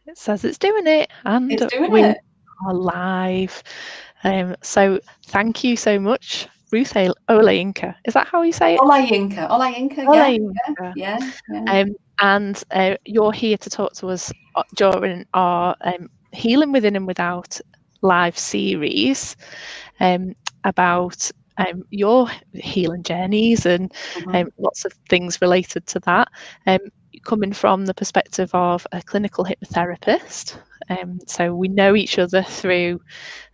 It says it's doing it, and It's doing we it. are live. So thank you so much, Ruth Olayinka. Is that how you say it? Olayinka, yeah, Olayinka. yeah, yeah. And you're here to talk to us during our Healing Within and Without live series about your healing journeys and lots of things related to that. Coming from the perspective of a clinical hypnotherapist. So we know each other through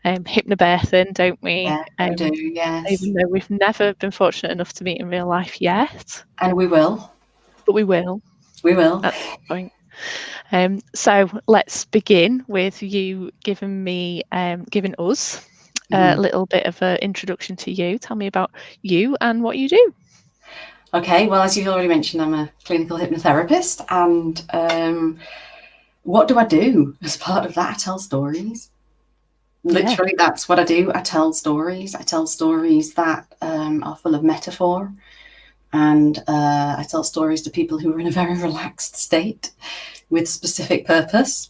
hypnobirthing, don't we? Yeah, we do, yes. Even though we've never been fortunate enough to meet in real life yet. And we will. But we will. We will. At some point. So let's begin with you giving us a little bit of an introduction to you. Tell me about you and what you do. Okay, well, as you've already mentioned, I'm a clinical hypnotherapist, and what do I do as part of that? I tell stories. Literally, that's what I do. I tell stories. I tell stories that are full of metaphor, and I tell stories to people who are in a very relaxed state with specific purpose,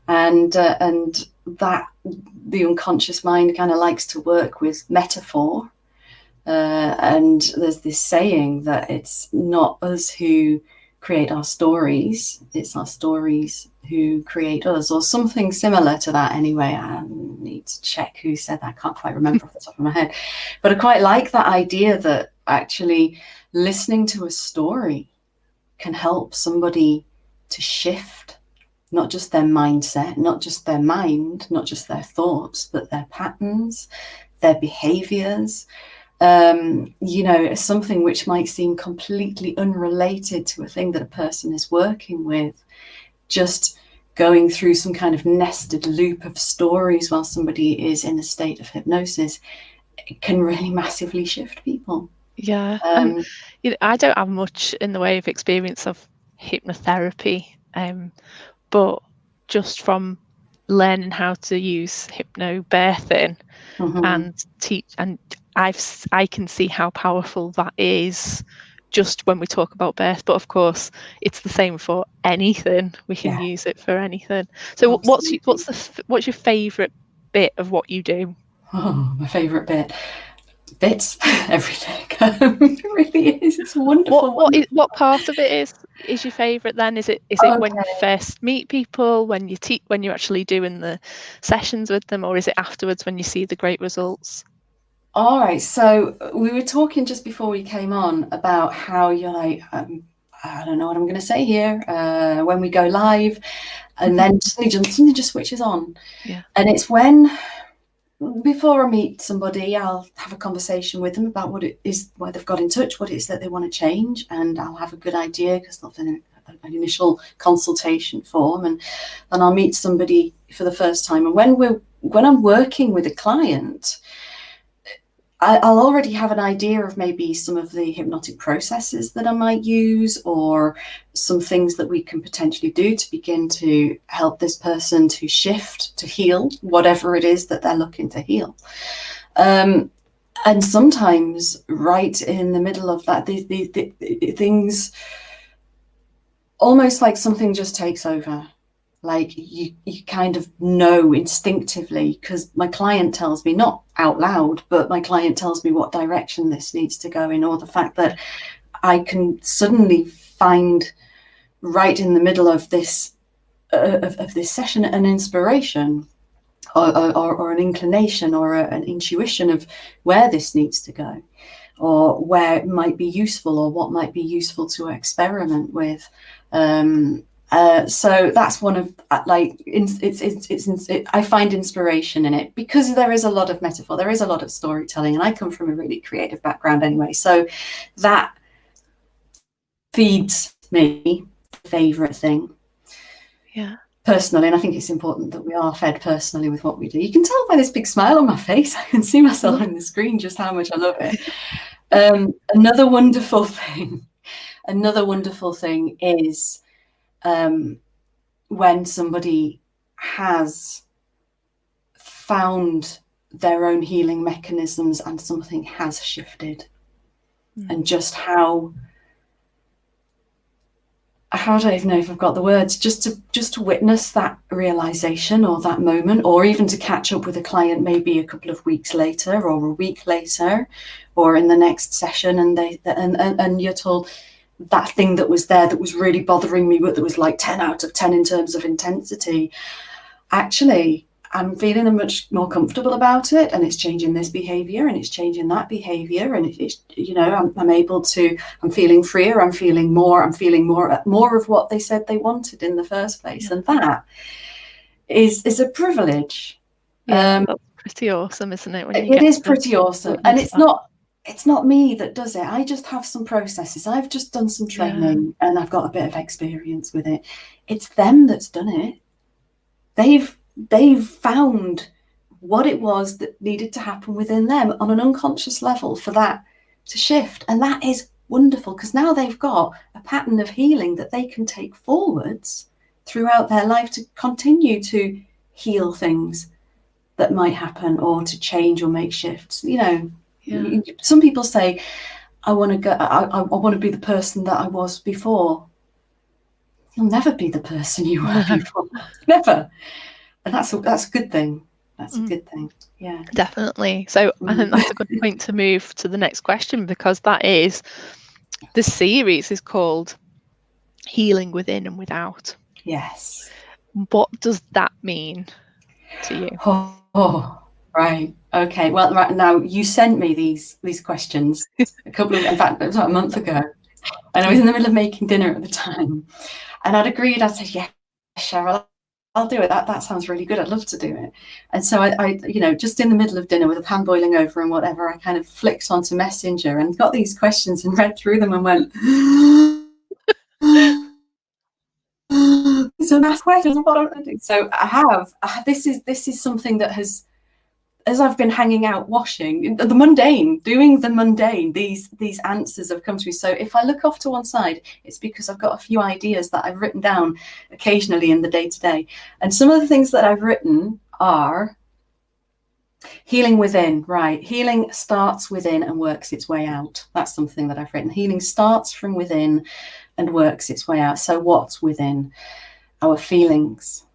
and that the unconscious mind kind of likes to work with metaphor. And there's this saying that it's not us who create our stories, it's our stories who create us, or something similar to that anyway. I need to check who said that. I can't quite remember off the top of my head. But I quite like that idea that actually listening to a story can help somebody to shift not just their mindset, not just their mind, not just their thoughts, but their patterns, their behaviors. Something which might seem completely unrelated to a thing that a person is working with, just going through some kind of nested loop of stories while somebody is in a state of hypnosis, it can really massively shift people. Yeah, and I don't have much in the way of experience of hypnotherapy, but just from learning how to use hypnobirthing and teach, and I can see how powerful that is just when we talk about birth. But of course, it's the same for anything. We can use it for anything. So, what's your favourite bit of what you do? Oh, my favourite bits, everything. It really is. It's wonderful. What part of it is your favourite then? Is it when you first meet people, when you're actually doing the sessions with them, or is it afterwards when you see the great results? All right, so we were talking just before we came on about how you're like, I don't know what I'm going to say here, when we go live, and then something just switches on. Yeah. And it's when, before I meet somebody, I'll have a conversation with them about what it is, why they've got in touch, what it is that they want to change, and I'll have a good idea because they'll an initial consultation form, and then I'll meet somebody for the first time. And when I'm working with a client, I'll already have an idea of maybe some of the hypnotic processes that I might use, or some things that we can potentially do to begin to help this person to shift, to heal, whatever it is that they're looking to heal. And sometimes right in the middle of that, the things, almost like something just takes over. Like you kind of know instinctively, because my client tells me, not out loud, but my client tells me what direction this needs to go in, or the fact that I can suddenly find right in the middle of this of this session an inspiration or an inclination or an intuition of where this needs to go, or where it might be useful, or what might be useful to experiment with. So that's one of, like, I find inspiration in it because there is a lot of metaphor, there is a lot of storytelling, and I come from a really creative background anyway. So that feeds me, favorite thing. Yeah. Personally, and I think it's important that we are fed personally with what we do. You can tell by this big smile on my face. I can see myself on the screen just how much I love it. Another wonderful thing is when somebody has found their own healing mechanisms and something has shifted, and just how how do I even know if I've got the words, just to witness that realization or that moment, or even to catch up with a client maybe a couple of weeks later or a week later or in the next session, and you're told that thing that was there that was really bothering me, but that was like 10 out of 10 in terms of intensity, actually I'm feeling much more comfortable about it, and it's changing this behavior and it's changing that behavior, and it's, you know, I'm able to, I'm feeling freer, I'm feeling more of what they said they wanted in the first place. And that is a privilege. That's pretty awesome, isn't it? When you it is pretty awesome. And it's not me that does it. I just have some processes, I've just done some training, and I've got a bit of experience with it. It's them that's done it. They've found what it was that needed to happen within them on an unconscious level for that to shift. And that is wonderful, because now they've got a pattern of healing that they can take forwards throughout their life to continue to heal things that might happen, or to change or make shifts. You know, some people say, I want to be the person that I was before. You'll never be the person you were before. Never. And that's a good thing. That's a good thing. Yeah, definitely. So I think that's a good point to move to the next question, because that is, the series is called Healing Within and Without. Yes. What does that mean to you? Oh, right. Okay. Well, right now, you sent me these questions in fact, it was about a month ago, and I was in the middle of making dinner at the time, and I'd agreed. I said, yeah, Cheryl, I'll do it. That sounds really good. I'd love to do it. And so I, you know, just in the middle of dinner with a pan boiling over and whatever, I kind of flicked onto Messenger and got these questions and read through them and went, these are math questions. What am I doing? So this is something that has, as I've been hanging out washing, doing the mundane, these answers have come to me. So if I look off to one side, it's because I've got a few ideas that I've written down occasionally in the day-to-day. And some of the things that I've written are healing within. Right. Healing starts within and works its way out. That's something that I've written. Healing starts from within and works its way out. So what's within? Our feelings,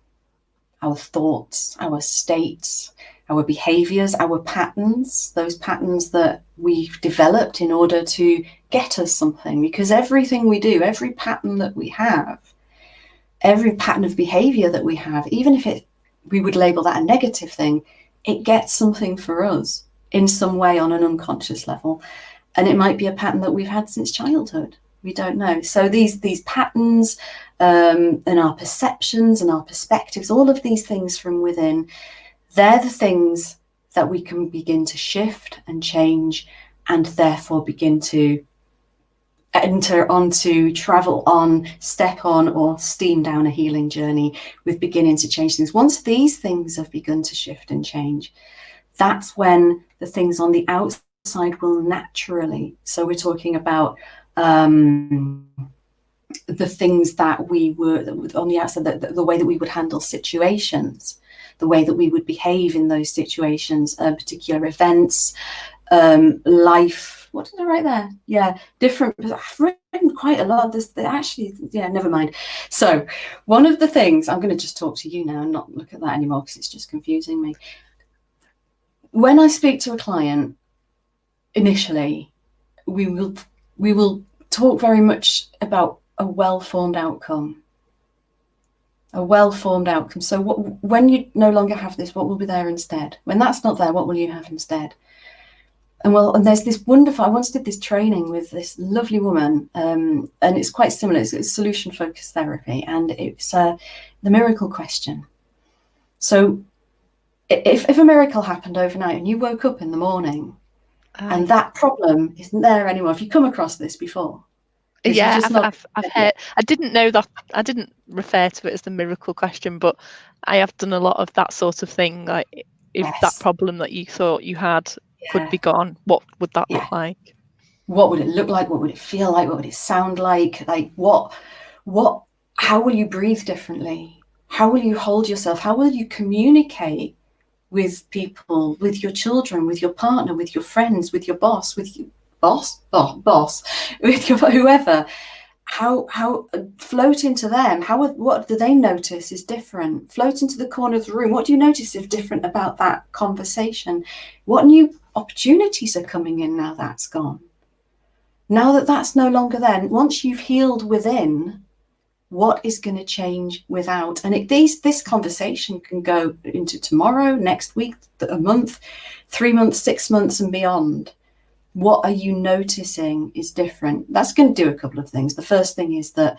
our thoughts, our states, our behaviors, our patterns, those patterns that we've developed in order to get us something. Because everything we do, every pattern that we have, every pattern of behavior that we have, even if we would label that a negative thing, it gets something for us in some way on an unconscious level. And it might be a pattern that we've had since childhood. We don't know. So these patterns and our perceptions and our perspectives, all of these things from within, they're the things that we can begin to shift and change, and therefore begin to enter onto, travel on, step on, or steam down a healing journey with beginning to change things. Once these things have begun to shift and change, that's when the things on the outside will naturally. So we're talking about the things that we were on the outside, the way that we would handle situations, the way that we would behave in those situations, particular events, life. What did I write there? Yeah, different. I've written quite a lot. Never mind. So one of the things, I'm going to just talk to you now and not look at that anymore, because it's just confusing me. When I speak to a client, initially, we will talk very much about a well-formed outcome. A well-formed outcome. So when you no longer have this, what will be there instead? When that's not there, what will you have instead? And there's this wonderful, I once did this training with this lovely woman, and it's quite similar. It's solution-focused therapy, and it's the miracle question. So if a miracle happened overnight and you woke up in the morning and that problem isn't there anymore, have you come across this before? Yeah, I've heard. I didn't know that. I didn't refer to it as the miracle question, but I have done a lot of that sort of thing. Like, if that problem that you thought you had could be gone, what would that look like? What would it look like? What would it feel like? What would it sound like? Like how will you breathe differently? How will you hold yourself? How will you communicate with people, with your children, with your partner, with your friends, with your boss, with your boss, with your whoever? how float into them. What do they notice is different? Float into the corner of the room. What do you notice is different about that conversation? What new opportunities are coming in now that's gone? Now that that's no longer there, once you've healed within, what is going to change without? And this conversation can go into tomorrow, next week, a month, 3 months, 6 months, and beyond. What are you noticing is different? That's going to do a couple of things. The first thing is that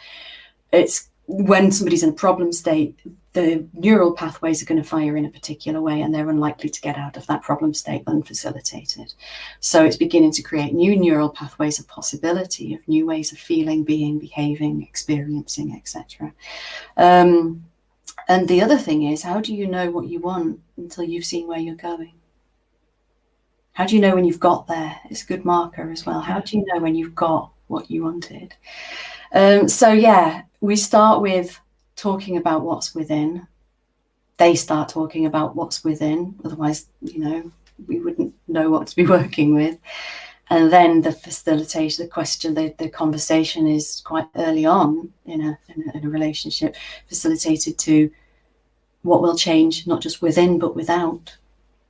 it's when somebody's in a problem state, the neural pathways are going to fire in a particular way, and they're unlikely to get out of that problem state unfacilitated. So it's beginning to create new neural pathways of possibility, of new ways of feeling, being, behaving, experiencing, etc. And the other thing is, how do you know what you want until you've seen where you're going? How do you know when you've got there? It's a good marker as well. How do you know when you've got what you wanted? So yeah, we start with talking about what's within. They start talking about what's within. Otherwise, we wouldn't know what to be working with. And then the facilitation, the question, the conversation is quite early on in a relationship, facilitated to what will change, not just within, but without.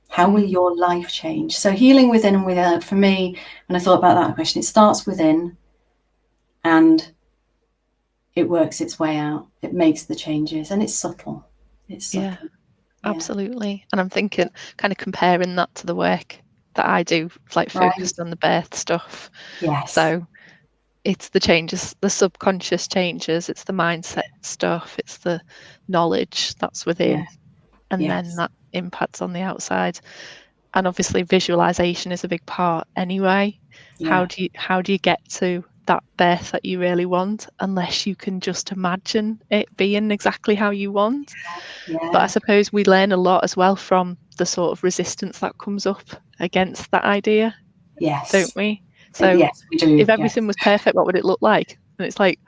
How will your life change? So healing within and without, for me, when I thought about that question, it starts within and it works its way out. It makes the changes, and it's subtle. It's subtle. Yeah, absolutely. And I'm thinking, kind of comparing that to the work that I do, like focused on the birth stuff. Yes. So it's the changes, the subconscious changes, it's the mindset stuff, it's the knowledge that's within, and then that impacts on the outside. And obviously visualization is a big part anyway. How do you get to that birth that you really want unless you can just imagine it being exactly how you want? But I suppose we learn a lot as well from the sort of resistance that comes up against that idea, don't we? So yes, we do. If everything was perfect, what would it look like? And it's like,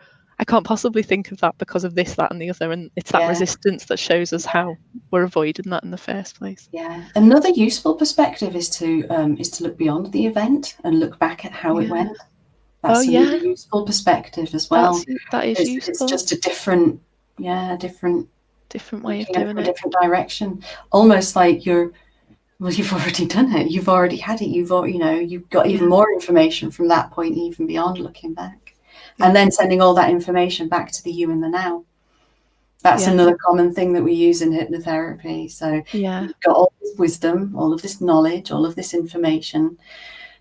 I can't possibly think of that because of this, that, and the other. And it's that resistance that shows us how we're avoiding that in the first place. Yeah. Another useful perspective is to look beyond the event and look back at how it went. That's another useful perspective as well. That is useful. It's just a different way of doing it. A different direction. Almost like you've already done it. You've already had it. You've got even more information from that point, even beyond looking back. And then sending all that information back to the you in the now. That's another common thing that we use in hypnotherapy. So you've got all this wisdom, all of this knowledge, all of this information.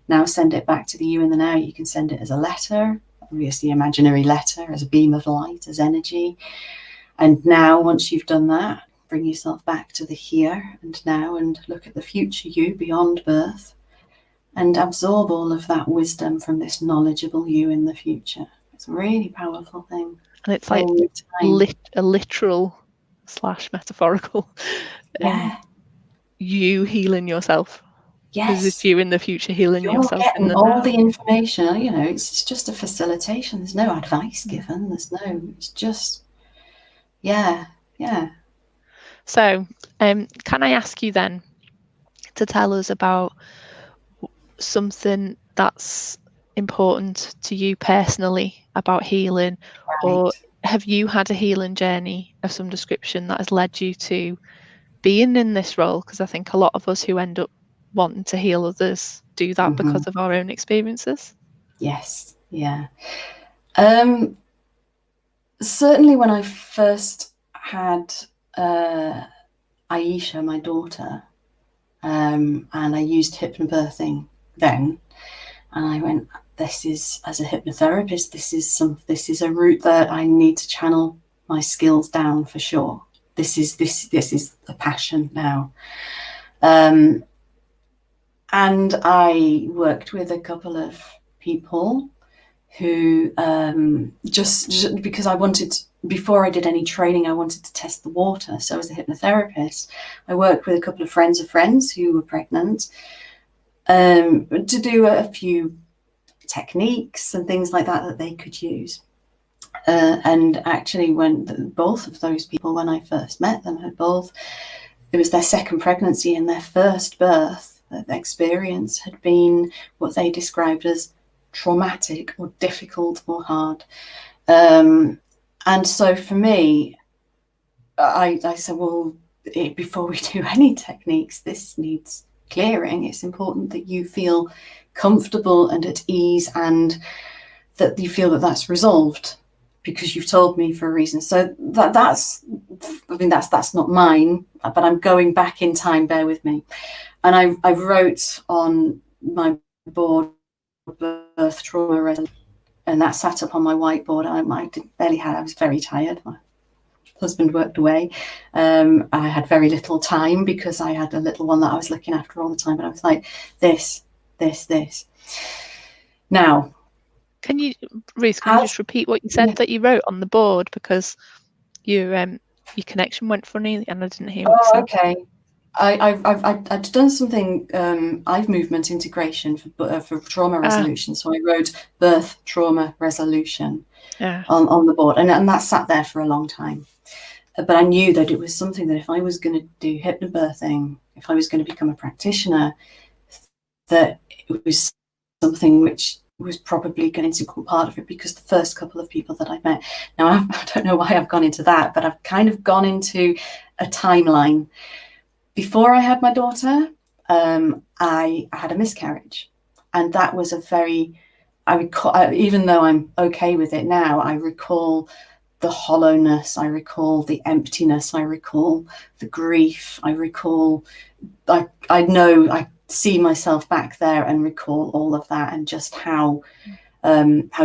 Now send it back to the you in the now. You can send it as a letter, obviously imaginary letter, as a beam of light, as energy. And now, once you've done that, bring yourself back to the here and now and look at the future you beyond birth and absorb all of that wisdom from this knowledgeable you in the future. It's a really powerful thing. And it's like a literal / metaphorical you healing yourself. Yes. It's you in the future healing yourself. Getting in the all now. The information, it's just a facilitation. There's no advice given. It's just, yeah. So, can I ask you then to tell us about something that's important to you personally about healing, or have you had a healing journey of some description that has led you to being in this role? Because I think a lot of us who end up wanting to heal others do that because of our own experiences. Yes, yeah. Certainly when I first had Aisha, my daughter, and I used hypnobirthing then, and I went, this is, as a hypnotherapist, this is a route that I need to channel my skills down for sure. This is a passion now. And I worked with a couple of people who just because I wanted, before I did any training, I wanted to test the water. So as a hypnotherapist, I worked with a couple of friends who were pregnant to do a few techniques and things like that they could use. And actually, when both of those people, when I first met them, it was their second pregnancy, and their first birth experience had been what they described as traumatic or difficult or hard. And so for me, I said, well, before we do any techniques, this needs clearing. It's important that you feel comfortable and at ease, and that you feel that that's resolved, because you've told me for a reason. So that's not mine, but I'm going back in time, bear with me. And I wrote on my board, birth trauma resolution, and that sat up on my whiteboard. I was very tired. My husband worked away. I had very little time because I had a little one that I was looking after all the time, but I was like, this. Now, Ruth, can you just repeat what you said that you wrote on the board, because your connection went funny and I didn't hear what you said. Okay. I'd done something, I've movement integration for trauma resolution. So I wrote birth trauma resolution on the board, and that sat there for a long time. But I knew that it was something that if I was going to do hypnobirthing, if I was going to become a practitioner, that it was something which was probably an integral part of it, because the first couple of people that I met, now I don't know why I've gone into that, but I've kind of gone into a timeline. Before I had my daughter, I had a miscarriage, and that was even though I'm okay with it now, I recall the hollowness, I recall the emptiness, I recall the grief, I know I see myself back there and recall all of that, and just how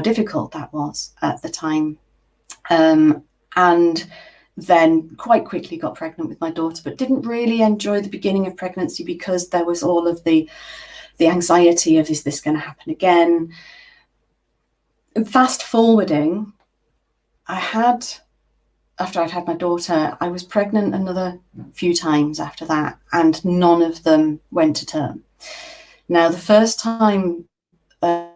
difficult that was at the time. And then quite quickly got pregnant with my daughter, but didn't really enjoy the beginning of pregnancy, because there was all of the anxiety of, is this going to happen again? Fast forwarding, after I'd had my daughter, I was pregnant another few times after that, and none of them went to term. Now, the first time that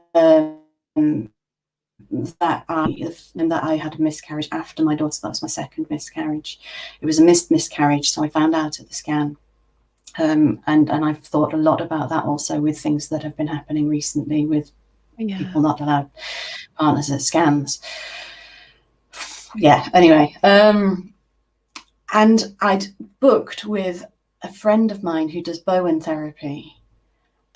I had a miscarriage after my daughter, that was my second miscarriage. It was a miscarriage, so I found out at the scan. And I've thought a lot about that also, with things that have been happening recently with people not allowed partners at scans. Anyway, and I'd booked with a friend of mine who does Bowen therapy,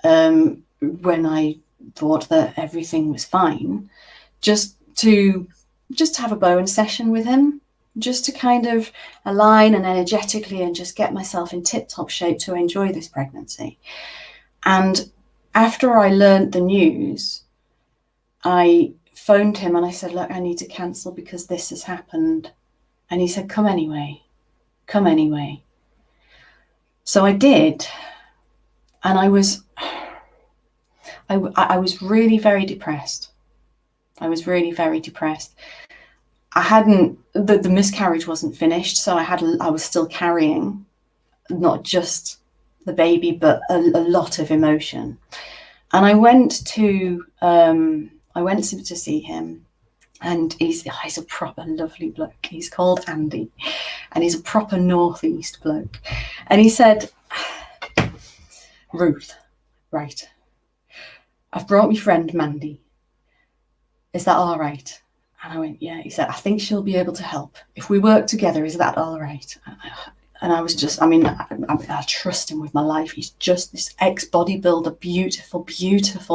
when I thought that everything was fine, just to have a Bowen session with him, just to kind of align and energetically, and just get myself in tip-top shape to enjoy this pregnancy. And after I learned the news, I phoned him and I said, look, I need to cancel because this has happened. And he said, come anyway. So I did. And I was really very depressed. I hadn't, the miscarriage wasn't finished, so I was still carrying not just the baby, but a lot of emotion. And I went to see him, and he's a proper lovely bloke. He's called Andy, and he's a proper northeast bloke. And he said, Ruth, right, I've brought my friend Mandy. Is that all right? And I went, yeah. He said, I think she'll be able to help. If we work together, is that all right? And I was just, I trust him with my life. He's just this ex-bodybuilder, beautiful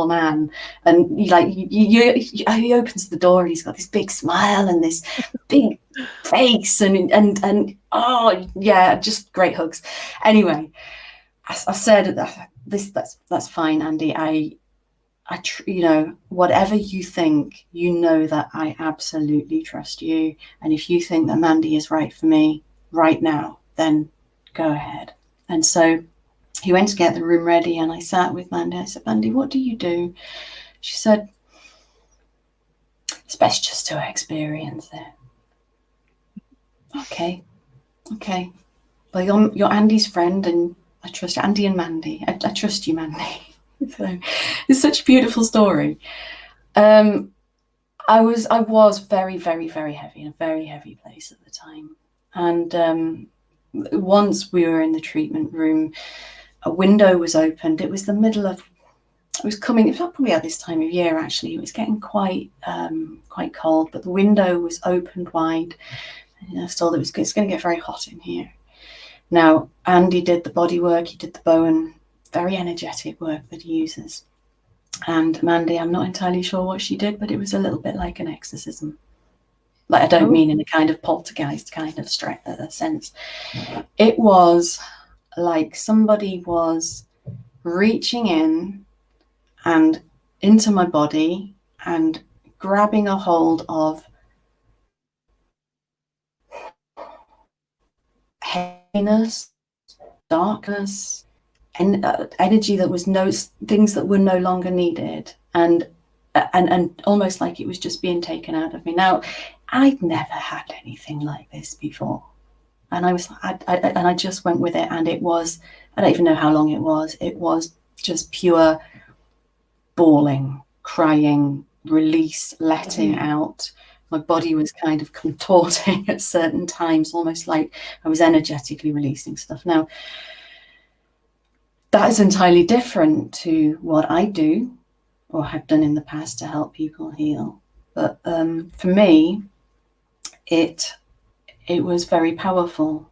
man. And he opens the door and he's got this big smile and this big face and oh yeah, just great hugs. Anyway, I said, that's fine, Andy. Whatever you think, that I absolutely trust you. And if you think that Mandy is right for me right now, then go ahead. And so he went to get the room ready, and I sat with Mandy. I said, Mandy, what do you do? She said, it's best just to experience it. Okay. Well, you're Andy's friend, and I trust Andy and Mandy. I trust you, Mandy. So it's such a beautiful story. I was very, very, very heavy, in a very heavy place at the time. And once we were in the treatment room, a window was opened. It was the middle of it was probably at this time of year, actually. It was getting quite cold, but the window was opened wide. And I was told it's going to get very hot in here. Now, Andy did the body work, he did the Bowen, very energetic work that he uses. And Mandy, I'm not entirely sure what she did, but it was a little bit like an exorcism. Like, I don't mean in a kind of poltergeist kind of sense. It was like somebody was reaching in and into my body and grabbing a hold of heaviness, darkness, and energy that was things that were no longer needed, and almost like it was just being taken out of me. Now, I'd never had anything like this before, and I just went with it, and it was, I don't even know how long it was just pure bawling, crying, release, letting out. My body was kind of contorting at certain times, almost like I was energetically releasing stuff. Now, that is entirely different to what I do or have done in the past to help people heal. But for me, it was very powerful.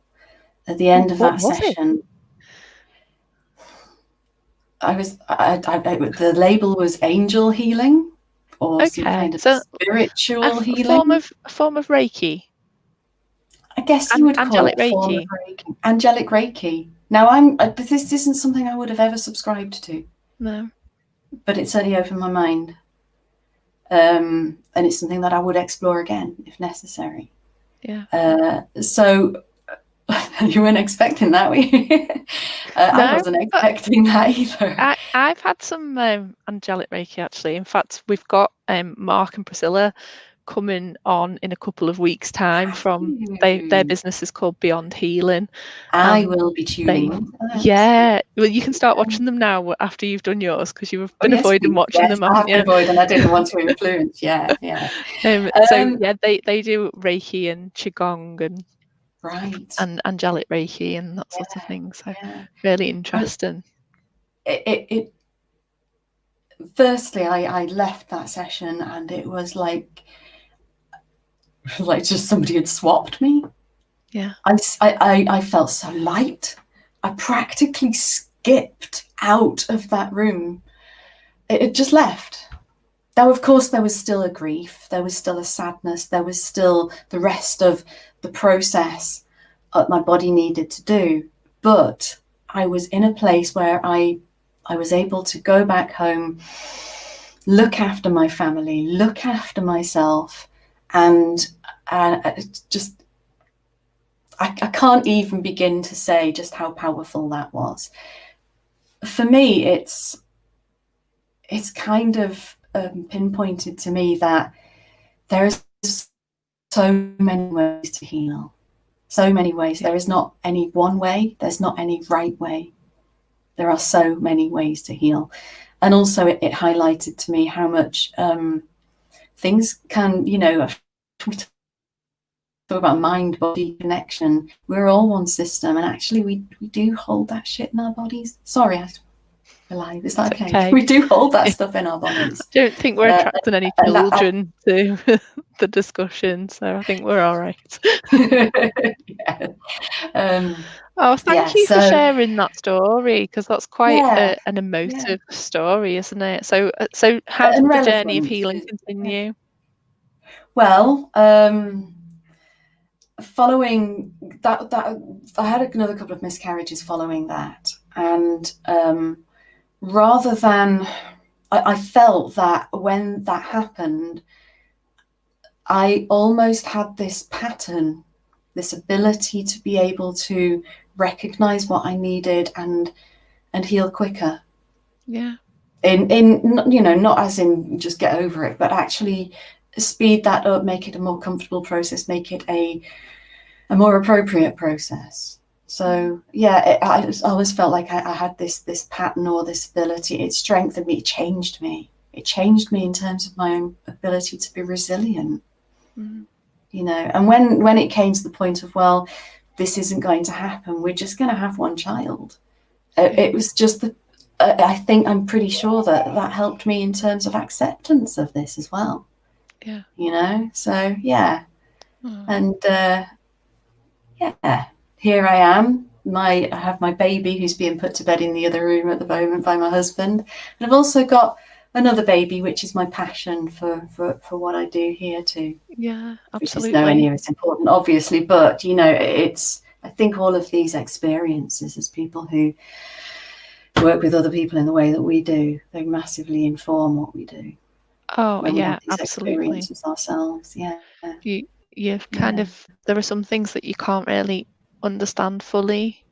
At the end of that session, the label was angel healing, or some kind of spiritual healing. A form of Reiki. I guess you would call it Reiki. Angelic Reiki. Now, this isn't something I would have ever subscribed to. No. But it certainly opened my mind. And it's something that I would explore again if necessary. Yeah. So you weren't expecting that, were you? No, I wasn't expecting that either. I've had some angelic Reiki, actually. In fact, we've got Mark and Priscilla coming on in a couple of weeks' time from their business is called Beyond Healing. I will be tuning in. Yeah, well, you can start watching them now after you've done yours, because you've been avoiding watching them. I've been avoiding. I didn't want to influence. Yeah. So yeah, they do Reiki and Qigong and angelic Reiki and that sort of thing. So really interesting. Firstly, I left that session and it was like just somebody had swapped me. Yeah. I felt so light. I practically skipped out of that room. It just left. Now, of course, there was still a grief. There was still a sadness. There was still the rest of the process my body needed to do. But I was in a place where I was able to go back home, look after my family, look after myself, and just I can't even begin to say just how powerful that was. For me, it's kind of pinpointed to me that there is so many ways to heal. So many ways. There is not any one way. There's not any right way. There are so many ways to heal. And also it highlighted to me how much things can, we talk about mind-body connection. We're all one system, and actually we do hold that shit in our bodies. Sorry, we're live. Is that okay? We do hold that stuff in our bodies. I don't think we're attracting any children to the discussion, so I think we're all right. Thank you for sharing that story, because that's quite an emotive story, isn't it? So how did the journey of healing continue? Well, following that, I had another couple of miscarriages following that, and rather than, I felt that when that happened, I almost had this pattern, this ability to be able to recognize what I needed and heal quicker. Yeah. In not as in just get over it, but actually speed that up, make it a more comfortable process, make it a more appropriate process. So I always felt like I had this pattern or this ability. It strengthened me. It changed me. It changed me in terms of my own ability to be resilient. And when it came to the point of, well, this isn't going to happen, we're just going to have one child. It was just I think I'm pretty sure that helped me in terms of acceptance of this as well. Yeah. You know, so yeah. And yeah, here I am. I have my baby who's being put to bed in the other room at the moment by my husband. And I've also got another baby, which is my passion for what I do here too. Yeah, Which is nowhere near absolutely. as important, obviously. But, you know, I think all of these experiences as people who work with other people in the way that we do, they massively inform what we do Oh, when we have yeah, these absolutely. experiences ourselves. Yeah. You've kind Yeah. of, there are some things that you can't really understand fully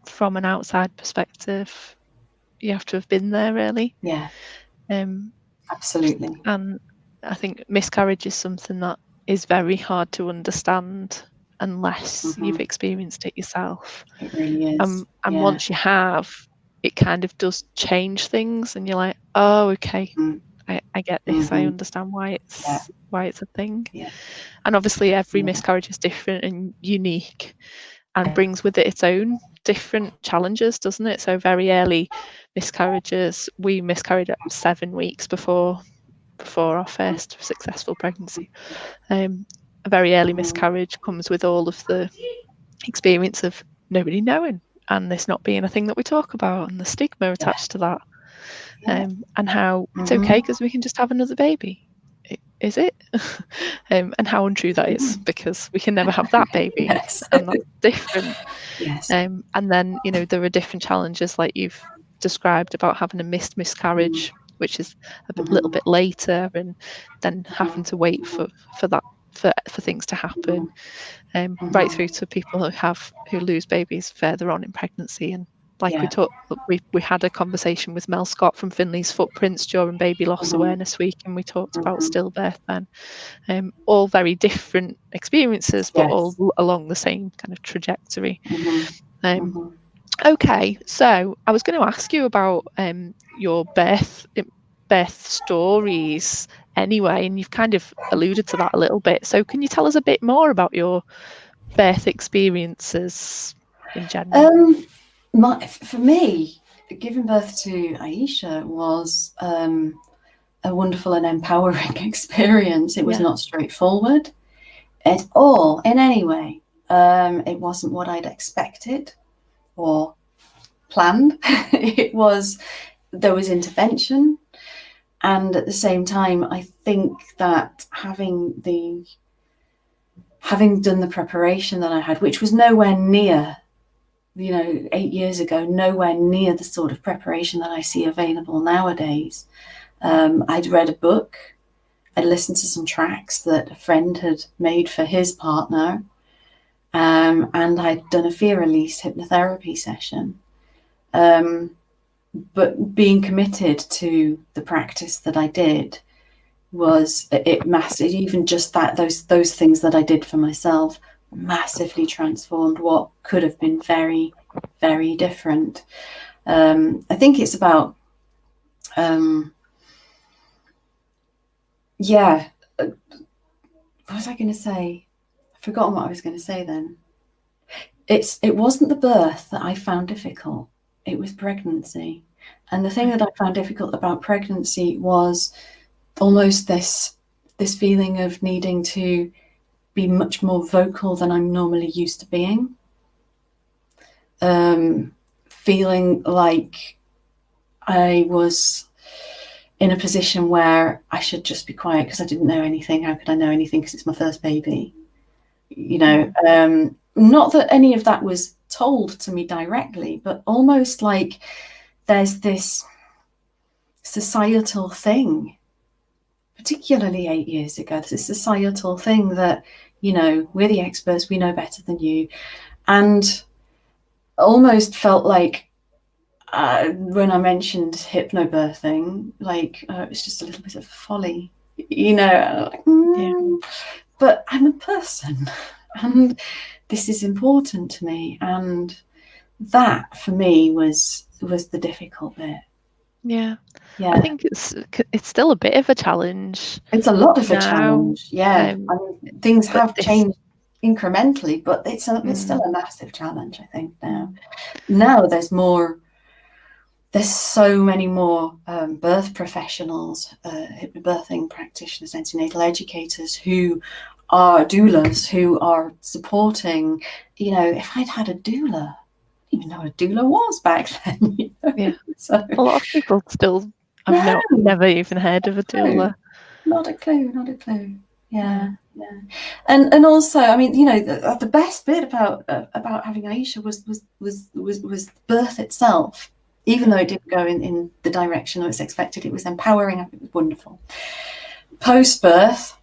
from an outside perspective. You have to have been there, really. Yeah. Um, Absolutely. and I think miscarriage is something that is very hard to understand unless you've experienced it yourself. It really is. And Yeah. once you have, it kind of does change things, and you're like, oh, okay, I get this. I understand why it's a thing. Yeah. And obviously, every Yeah. miscarriage is different and unique, and brings with it its own different challenges, doesn't it? So very early miscarriages, we miscarried at 7 weeks before our first successful pregnancy. A very early miscarriage comes with all of the experience of nobody knowing, and this not being a thing that we talk about, and the stigma attached to that. And how it's okay because we can just have another baby. Is it? And how untrue that is, because we can never have that baby. Yes. And that's different. Yes. And then, you know, there are different challenges like you've described about having a missed miscarriage, which is a little bit later, and then having to wait for that for things to happen, right through to people who lose babies further on in pregnancy. And like we had a conversation with Mel Scott from Finley's Footprints during Baby Loss Awareness Week, and we talked about stillbirth then. All very different experiences, but all along the same kind of trajectory. Okay, so I was going to ask you about your birth stories anyway, and you've kind of alluded to that a little bit. So can you tell us a bit more about your birth experiences in general? For me, giving birth to Aisha was a wonderful and empowering experience. It was not straightforward at all in any way. It wasn't what I'd expected or planned. There was intervention, and at the same time, I think that having done the preparation that I had, which was nowhere near, 8 years ago, nowhere near the sort of preparation that I see available nowadays. I'd read a book, I'd listened to some tracks that a friend had made for his partner, and I'd done a fear release hypnotherapy session. But being committed to the practice that I did was massive. Even just those things that I did for myself massively transformed what could have been very, very different. I think it's about what was I going to say? I've forgotten what I was going to say then. It wasn't the birth that I found difficult. It was pregnancy. And the thing that I found difficult about pregnancy was almost this feeling of needing to be much more vocal than I'm normally used to being. Feeling like I was in a position where I should just be quiet because I didn't know anything. How could I know anything? Because it's my first baby. Not that any of that was told to me directly, but almost like there's this societal thing, particularly 8 years ago, there's this societal thing that, we're the experts, we know better than you. And almost felt like when I mentioned hypnobirthing, like it's just a little bit of folly, but I'm a person and this is important to me. And that for me was the difficult bit. Yeah. I think it's still a bit of a challenge. It's a lot of a challenge. Things have changed incrementally, but it's still a massive challenge, I think. Now there's more there's so many more birth professionals, hypnobirthing practitioners, antenatal educators who are doulas, who are supporting. You know, if I'd had a doula, I didn't even know what a doula was back then. You know? Yeah. So A lot of people still have never even heard of a doula. Not a clue, not a clue. Yeah. And also, I mean, you know, the best bit about having Aisha was birth itself. Even though it didn't go in the direction I was expected, it was empowering. It was wonderful. Post birth,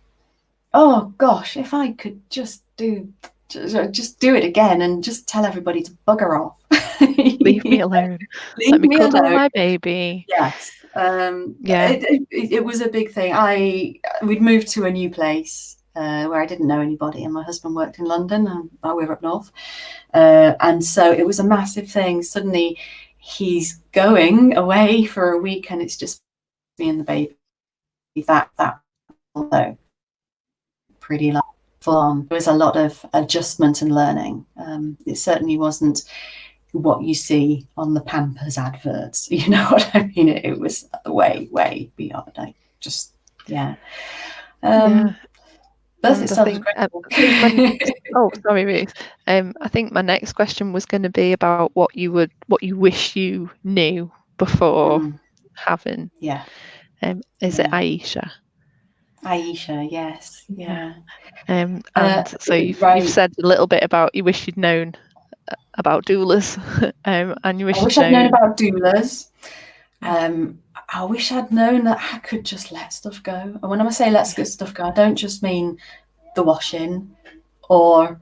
oh gosh, if I could just do it again and just tell everybody to bugger off. Leave me alone. Let me cuddle my baby. Yes. It was a big thing. We'd moved to a new place where I didn't know anybody, and my husband worked in London, and we were up north, and so it was a massive thing. Suddenly, he's going away for a week, and it's just me and the baby. That although pretty full on. There was a lot of adjustment and learning. It certainly wasn't what you see on the Pampers adverts. You know what I mean? It was way beyond. Birth itself was great. Oh, sorry, Ruth. I think my next question was going to be about what you wish you knew before having. Yeah. Is it Aisha? Aisha, yes. Yeah. And so you've said a little bit about you wish you'd known about doulas, and you wish I wish I'd known about doulas. I wish I'd known that I could just let stuff go. And when I say let stuff go, I don't just mean the washing or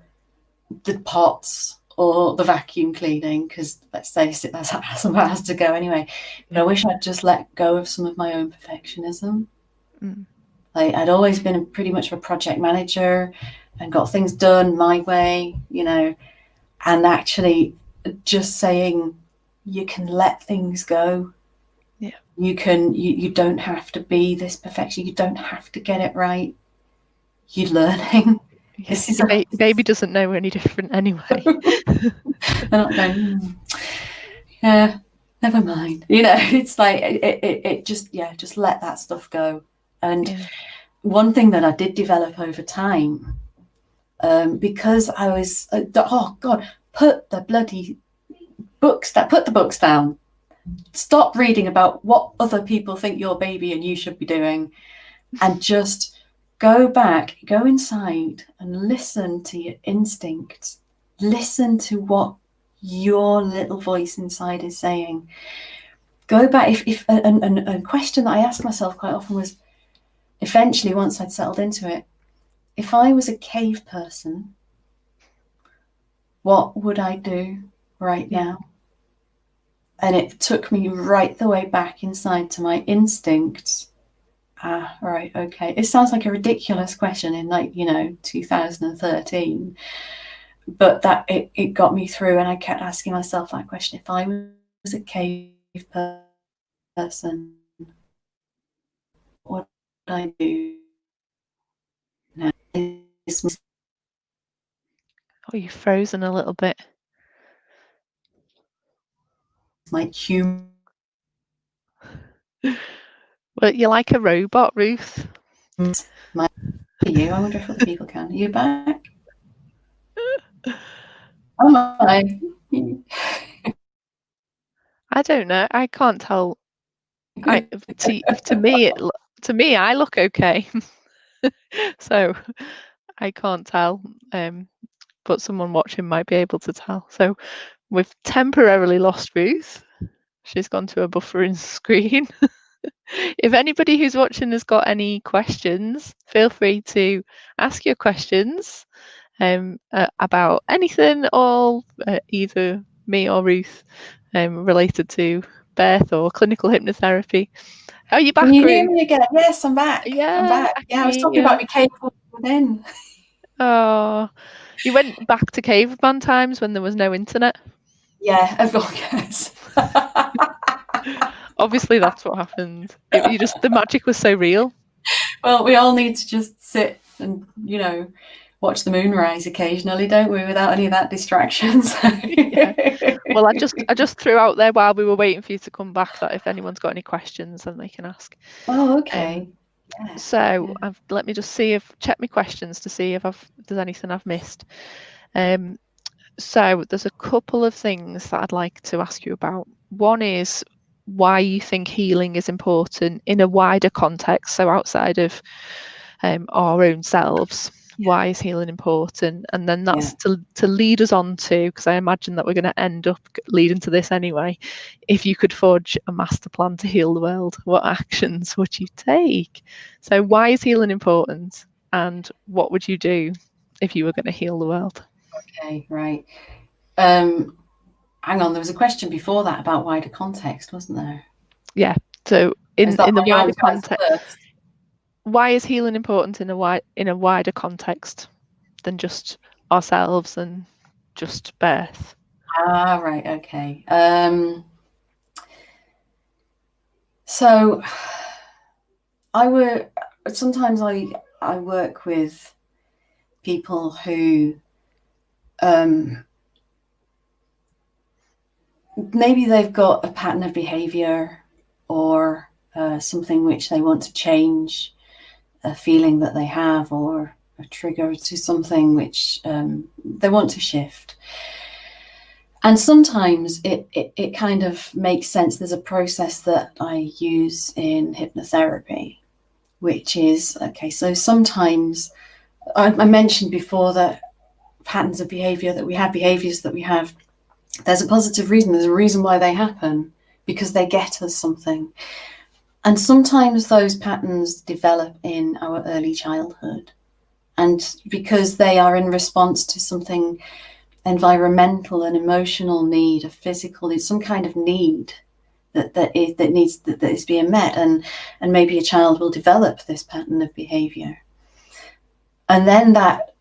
the pots or the vacuum cleaning, because let's face it, that has to go anyway. But I wish I'd just let go of some of my own perfectionism. Like, I'd always been pretty much a project manager and got things done my way, you know, and actually just saying you can let things go. Yeah. You don't have to be this perfection. You don't have to get it right. You're learning. Yeah. Baby doesn't know any different anyway. They're not going, yeah, never mind. You know, it's like it just let that stuff go. And one thing that I did develop over time, because I was, put the books down. Stop reading about what other people think your baby and you should be doing, and just go back, go inside and listen to your instincts. Listen to what your little voice inside is saying. Go back. If a question that I asked myself quite often was, eventually, once I'd settled into it, if I was a cave person, what would I do right now? And it took me right the way back inside to my instincts. Right, okay. It sounds like a ridiculous question in 2013, but that it got me through, and I kept asking myself that question. If I was a cave person, what would I do now? Oh, you've frozen a little bit. My human. Well, you're like a robot, Ruth. I wonder if other people can. Are you back? Am I? I don't know. I can't tell. To me, I look okay. So I can't tell. But someone watching might be able to tell. So we've temporarily lost Ruth. She's gone to a buffering screen. If anybody who's watching has got any questions, feel free to ask your questions about anything, or either me or Ruth, related to birth or clinical hypnotherapy. Are you back, Can you Ruth? hear me again? Yes, I'm back. Yeah, I'm back. I was talking about my cave then. Oh, you went back to caveman times when there was no internet? Yeah, yes. Obviously, that's what happened. The magic was so real. Well, we all need to just sit and, watch the moonrise occasionally, don't we, without any of that distractions? Yeah. Well, I just threw out there while we were waiting for you to come back that if anyone's got any questions, then they can ask. Oh, okay. Yeah. So let me just check my questions to see if there's anything I've missed. So there's a couple of things that I'd like to ask you about. One is why you think healing is important in a wider context, so outside of our own selves. Why is healing important? And then that's to lead us on to, because I imagine that we're going to end up leading to this anyway. If you could forge a master plan to heal the world, what actions would you take? So why is healing important? And what would you do if you were going to heal the world? Okay, right. Hang on, there was a question before that about wider context, wasn't there? Yeah. So in the wider context, why is healing important in a wider context than just ourselves and just birth? Ah, right. Okay. So sometimes I work with people who maybe they've got a pattern of behavior or something which they want to change, a feeling that they have, or a trigger to something which they want to shift. And sometimes it kind of makes sense. There's a process that I use in hypnotherapy, which is, okay, so sometimes I mentioned before that patterns of behavior that we have, behaviors that we have, there's a positive reason. There's a reason why they happen, because they get us something. And sometimes those patterns develop in our early childhood. And because they are in response to something environmental and emotional need, a physical need, some kind of need that is being met, and maybe a child will develop this pattern of behavior. And then that,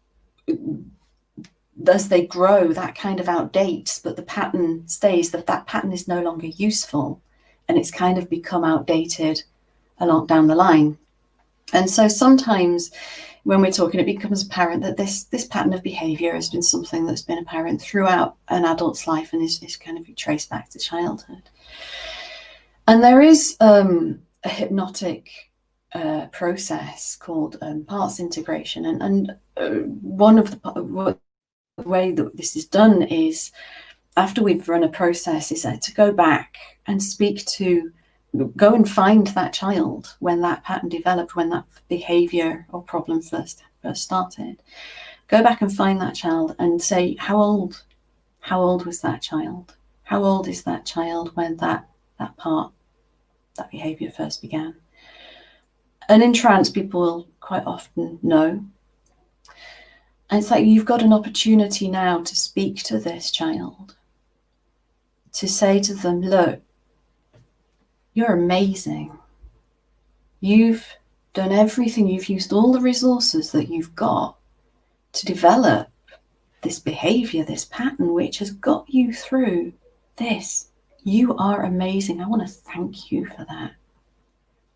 as they grow, that kind of outdates, but the pattern stays, that pattern is no longer useful, and it's kind of become outdated along down the line. And so sometimes when we're talking, it becomes apparent that this pattern of behavior has been something that's been apparent throughout an adult's life and is kind of traced back to childhood. And there is a hypnotic process called parts integration. And one of the way that this is done is, after we've run a process, is to go back and go and find that child when that pattern developed, when that behavior or problem first started. Go back and find that child and say, how old was that child? How old is that child when that behavior first began? And in trance, people will quite often know. And it's like, you've got an opportunity now to speak to this child, to say to them, look, you're amazing. You've done everything. You've used all the resources that you've got to develop this behavior, this pattern, which has got you through this. You are amazing. I want to thank you for that,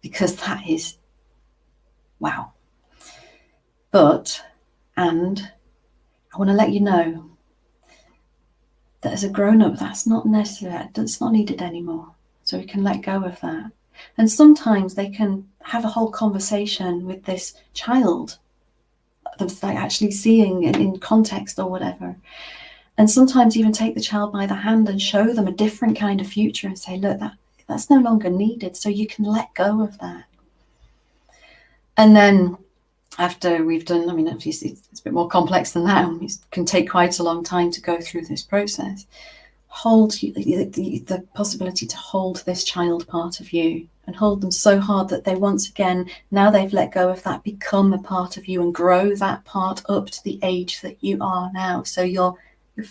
because that is, wow. And I want to let you know that as a grown-up, that's not necessary. That's not needed anymore. So we can let go of that. And sometimes they can have a whole conversation with this child that's like actually seeing it in context or whatever. And sometimes even take the child by the hand and show them a different kind of future and say, look, that's no longer needed. So you can let go of that. And then after we've done, I mean, obviously it's a bit more complex than that. It can take quite a long time to go through this process. Hold the possibility to hold this child part of you, and hold them so hard that they once again, now they've let go of that, become a part of you and grow that part up to the age that you are now. So you're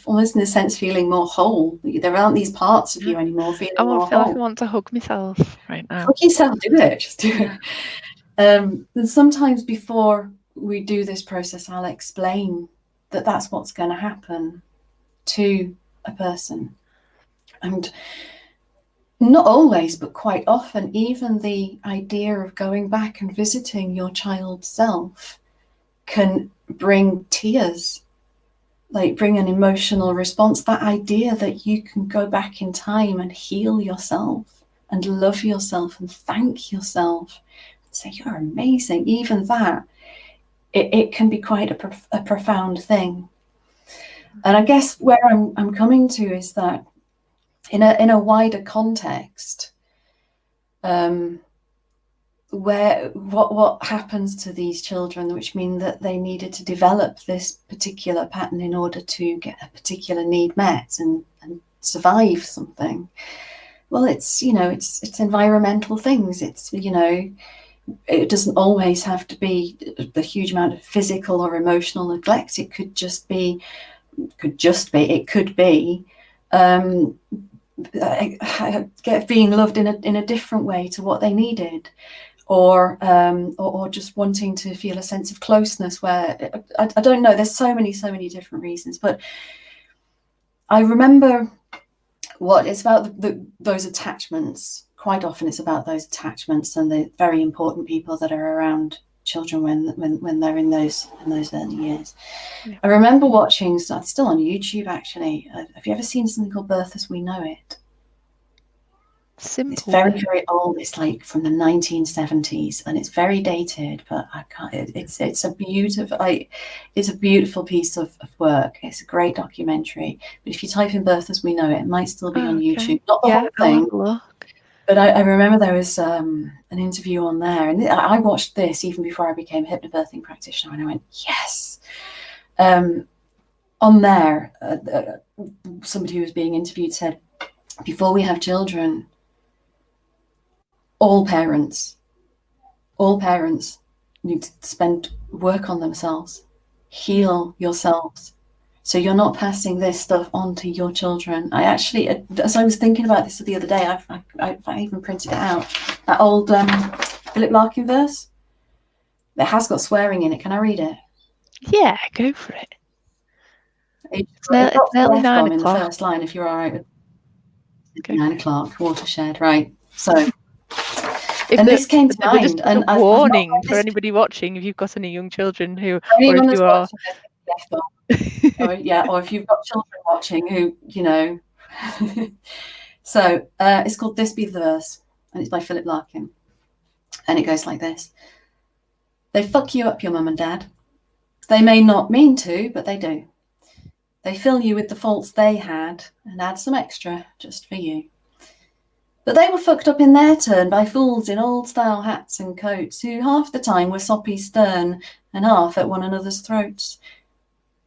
almost in a sense feeling more whole. There aren't these parts of you anymore feeling more whole. I feel like I want to hug myself right now. Hug yourself, do it. Just do it. And sometimes before we do this process, I'll explain that that's what's going to happen to a person. And not always, but quite often, even the idea of going back and visiting your child's self can bring tears, like bring an emotional response. That idea that you can go back in time and heal yourself and love yourself and thank yourself and say you're amazing, even that, it can be quite a profound thing. And I guess where I'm coming to is that in a wider context, where what happens to these children, which mean that they needed to develop this particular pattern in order to get a particular need met and survive something. Well, it's environmental things. It's, it doesn't always have to be the huge amount of physical or emotional neglect. It could be being loved in a different way to what they needed, or just wanting to feel a sense of closeness. Where I don't know. There's so many different reasons, but I remember what it's about those attachments. Quite often, it's about those attachments and the very important people that are around children when they're in those early years. Yeah. I remember watching, so it's still on YouTube actually. Have you ever seen something called Birth as We Know It? Simple. It's very, very old. It's like from the 1970s, and it's very dated. But I can't. It's a beautiful piece of work. It's a great documentary. But if you type in "Birth as We Know It," it might still be on YouTube. Not the whole thing. I'll have a look. But I remember there was an interview on there, and I watched this even before I became a hypnobirthing practitioner, and I went, yes. On there, somebody who was being interviewed said, before we have children, all parents need to spend work on themselves, heal yourselves. So you're not passing this stuff on to your children. I actually, as I was thinking about this the other day, I even printed it out. That old Philip Larkin verse. It has got swearing in it. Can I read it? Yeah, go for it. It's nearly 9 o'clock. In the first line, if you're all right with it. 9 o'clock, watershed, right. So, and this came to mind. And a warning for anybody watching, if you've got any young children who, or if you are... or if you've got children watching who, So it's called This Be the Verse, and it's by Philip Larkin, and it goes like this. They fuck you up, your mum and dad. They may not mean to, but they do. They fill you with the faults they had and add some extra just for you. But they were fucked up in their turn by fools in old style hats and coats who half the time were soppy stern and half at one another's throats.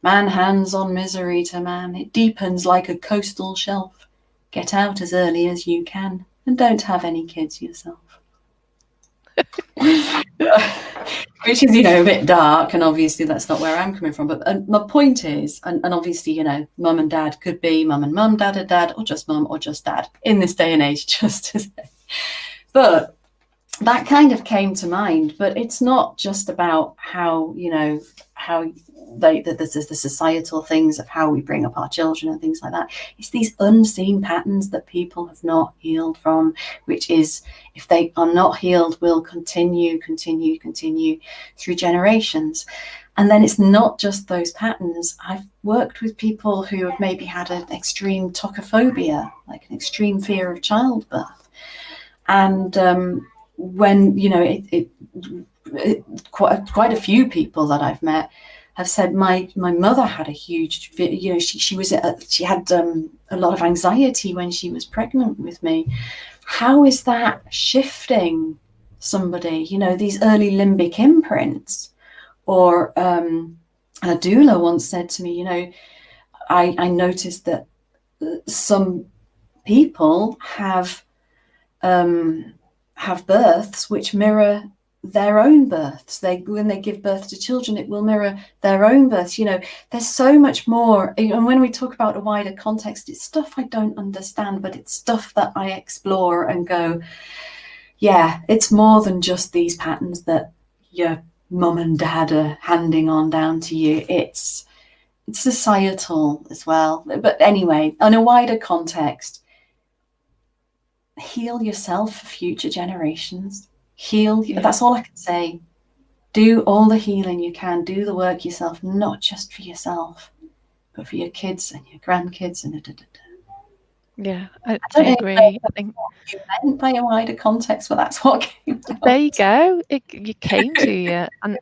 Man hands on misery to man, it deepens like a coastal shelf. Get out as early as you can and don't have any kids yourself. Which is, a bit dark, and obviously that's not where I'm coming from. But my point is, and obviously, mum and dad could be mum and mum, dad and dad, or just mum or just dad in this day and age, just to say. But that kind of came to mind. But it's not just about how, there's the societal things of how we bring up our children and things like that. It's these unseen patterns that people have not healed from, which is, if they are not healed, will continue through generations. And then it's not just those patterns. I've worked with people who have maybe had an extreme tocophobia, like an extreme fear of childbirth. And when, quite a few people that I've met have said my mother had a huge, she had a lot of anxiety when she was pregnant with me. How is that shifting somebody? These early limbic imprints. Or a doula once said to me, I noticed that some people have births which mirror their own births. When they give birth to children, it will mirror their own births. There's so much more. And when we talk about a wider context, it's stuff I don't understand, but it's stuff that I explore and go, yeah, it's more than just these patterns that your mum and dad are handing on down to you. It's societal as well. But anyway, on a wider context, heal yourself for future generations. Heal. Yeah. That's all I can say. Do all the healing you can, do the work yourself, not just for yourself, but for your kids and your grandkids and Yeah, I I don't even know agree. I think what you meant by a wider context, but that's what came there out. you go. You came to you, and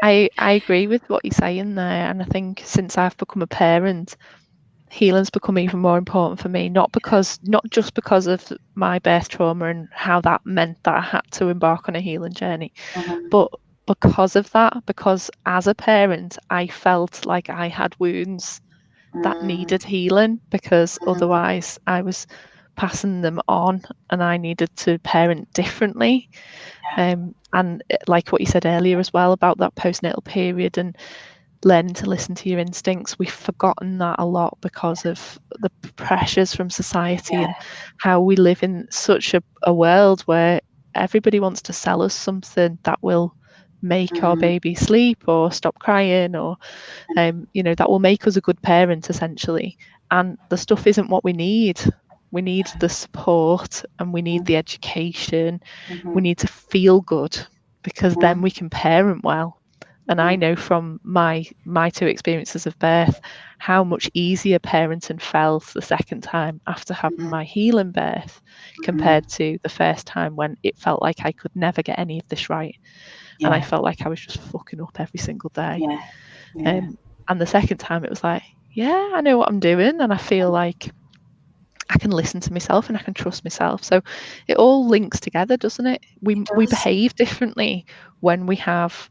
I agree with what you're saying there. And I think since I've become a parent, healing's become even more important for me. Not just because of my birth trauma and how that meant that I had to embark on a healing journey, but because of that, because as a parent, I felt like I had wounds that needed healing, because otherwise I was passing them on, and I needed to parent differently. And like what you said earlier as well about that postnatal period and learning to listen to your instincts, we've forgotten that a lot because of the pressures from society and how we live in such a world where everybody wants to sell us something that will make our baby sleep or stop crying, or that will make us a good parent essentially. And the stuff isn't what we need. We need the support, and we need the education. We need to feel good, because then we can parent well. And I know from my two experiences of birth how much easier parenting felt the second time after having my healing birth compared to the first time, when it felt like I could never get any of this right. And I felt like I was just fucking up every single day. And the second time it was like, yeah, I know what I'm doing, and I feel like I can listen to myself and I can trust myself. So it all links together, doesn't it? We behave differently when we have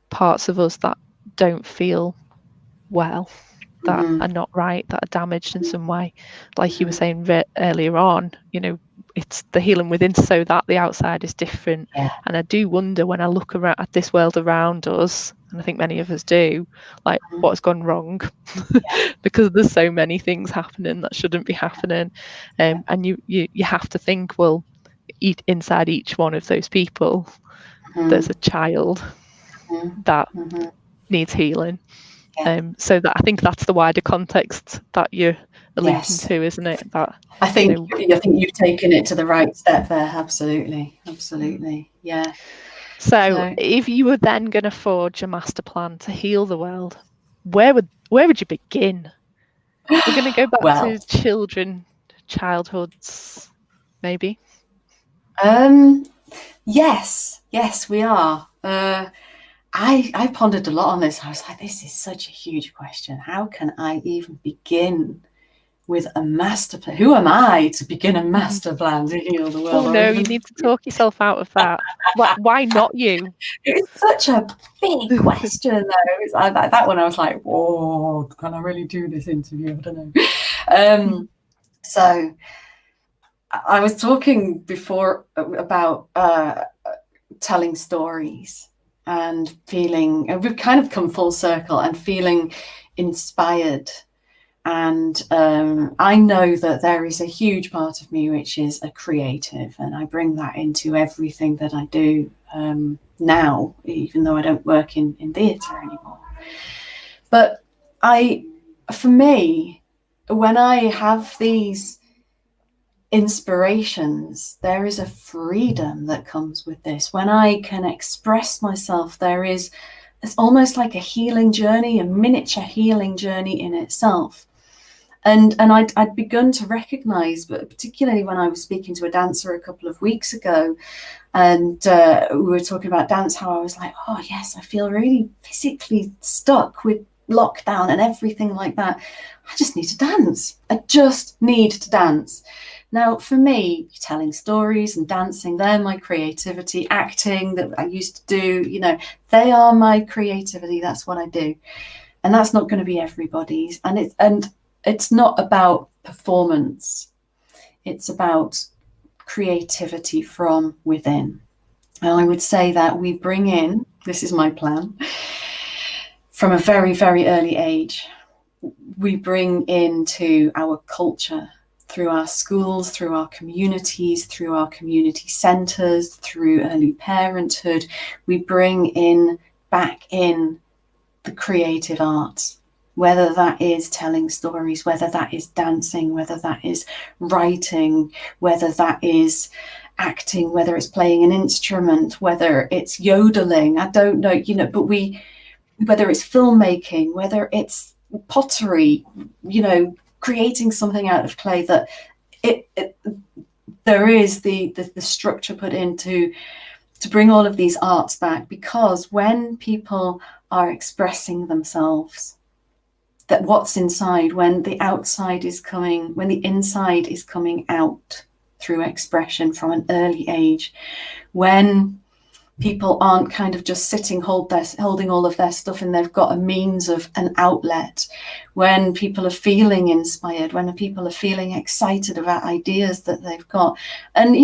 parts of us that don't feel well, that are not right, that are damaged in some way. Like you were saying earlier on, it's the healing within so that the outside is different. And I do wonder, when I look around at this world around us, and I think many of us do, like, what's gone wrong? Because there's so many things happening that shouldn't be happening. And you have to think, well, inside each one of those people, there's a child that needs healing. So that, I think that's the wider context that you're linking to, isn't it? That I think you've taken it to the right step there. Absolutely. Yeah. So if you were then going to forge a master plan to heal the world, where would you begin? We're going to go back to childhoods, maybe. Yes, we are. I pondered a lot on this. I was like, this is such a huge question. How can I even begin with a master plan? Who am I to begin a master plan to heal the world? Oh no, you need to talk yourself out of that. Why not you? It's such a big question, though. That one I was like, whoa, can I really do this interview? I don't know. So I was talking before about telling stories and feeling, we've kind of come full circle, and feeling inspired. And I know that there is a huge part of me which is a creative, and I bring that into everything that I do now, even though I don't work in theatre anymore. But for me, when I have these inspirations, there is a freedom that comes with this. When I can express myself, it's almost like a healing journey, a miniature healing journey in itself. And I'd begun to recognize, but particularly when I was speaking to a dancer a couple of weeks ago, and we were talking about dance, how I was like, oh yes, I feel really physically stuck with lockdown and everything like that. I just need to dance. I just need to dance. Now, for me, telling stories and dancing, they're my creativity. Acting, that I used to do, they are my creativity. That's what I do. And that's not going to be everybody's. And it's not about performance. It's about creativity from within. And I would say that we bring in, this is my plan, from a very, very early age, we bring into our culture, through our schools, through our communities, through our community centres, through early parenthood, we bring back in the creative arts, whether that is telling stories, whether that is dancing, whether that is writing, whether that is acting, whether it's playing an instrument, whether it's yodeling, I don't know, but whether it's filmmaking, whether it's pottery, creating something out of clay, that there is the structure put into to bring all of these arts back, because when people are expressing themselves, that what's inside, when the inside is coming out through expression from an early age, when people aren't kind of just sitting holding all of their stuff and they've got a means of an outlet, when people are feeling inspired, when people are feeling excited about ideas that they've got. And